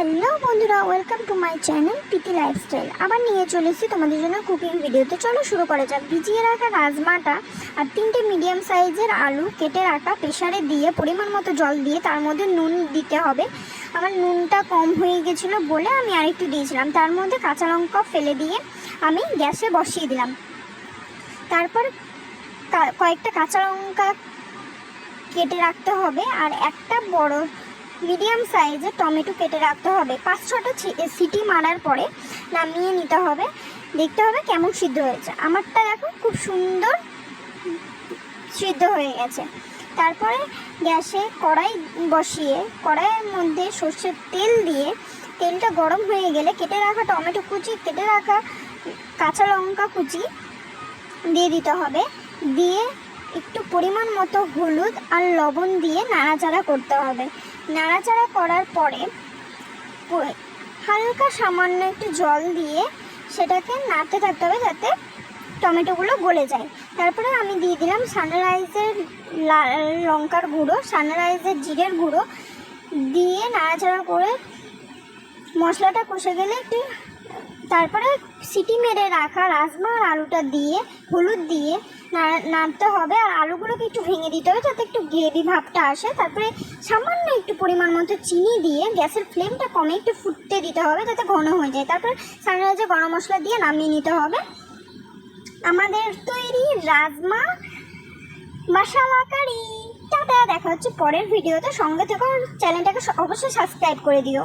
Hello বন্ধুরা, welcome to my channel Preeti lifestyle. আবার নিয়ে চলে এসেছি তোমাদের জন্য কুকিং ভিডিওতে। চলো শুরু করা যাক। ভিজিয়ে রাখা রাজমাটা আর 3টে মিডিয়াম সাইজের আলু কেটে রাখা প্রেসারে দিয়ে পরিমাণ মতো জল দিয়ে তার মধ্যে নুন দিতে হবে। আমার নুনটা কম হয়ে গেছিলো বলে আমি আরেকটু দিয়েছিলাম। তার মধ্যে কাঁচা লঙ্কা ফেলে দিয়ে আমি গ্যাসে বসিয়ে দিলাম। তারপর কয়েকটা কাঁচা লঙ্কা কেটে রাখতে হবে আর একটা বড় মিডিয়াম সাইজের টমেটো কেটে রাখতে হবে। 5-6টা সিটি মারার পরে নামিয়ে নিতে হবে। দেখতে হবে কেমন সিদ্ধ হয়েছে। আমারটা দেখো খুব সুন্দর সিদ্ধ হয়ে গেছে। তারপরে গ্যাসে কড়াই বসিয়ে কড়াইয়ের মধ্যে সর্ষের তেল দিয়ে তেলটা গরম হয়ে গেলে কেটে রাখা টমেটো কুচি, কেটে রাখা কাঁচা লঙ্কা কুচি দিয়ে দিতে হবে। দিয়ে একটু পরিমাণ মতো হলুদ আর লবণ দিয়ে নাড়াচাড়া করতে হবে। নাড়াচাড়া করার পরে হালকা সামান্য একটু জল দিয়ে সেটাকে নাড়তে থাকতে হবে যাতে টমেটোগুলো গলে যায়। তারপরে আমি দিয়ে দিলাম সানরাইজের লঙ্কার গুঁড়ো, সানরাইজের জিরের গুঁড়ো দিয়ে নাড়াচাড়া করে মশলাটা কষে গেলে একটু তারপরে সিটি মেরে রাখা রাজমা আর আলুটা দিয়ে হলুদ দিয়ে নাড়তে হবে। আর আলুগুলোকে একটু ভেঙে দিতে হবে যাতে একটু গ্রেভি ভাবটা আসে। তারপরে সামান্য একটু পরিমাণ মতো চিনি দিয়ে গ্যাসের ফ্লেমটা কমে একটু ফুটতে দিতে হবে যাতে ঘন হয়ে যায়। তারপরে সানরাইজে গরম মশলা দিয়ে নামিয়ে নিতে হবে। আমাদের তৈরি রাজমা মশলা কারি। টাটা, দেখা হচ্ছে পরের ভিডিওতে। সঙ্গে থেকো, চ্যানেলটাকে অবশ্যই সাবস্ক্রাইব করে দিও।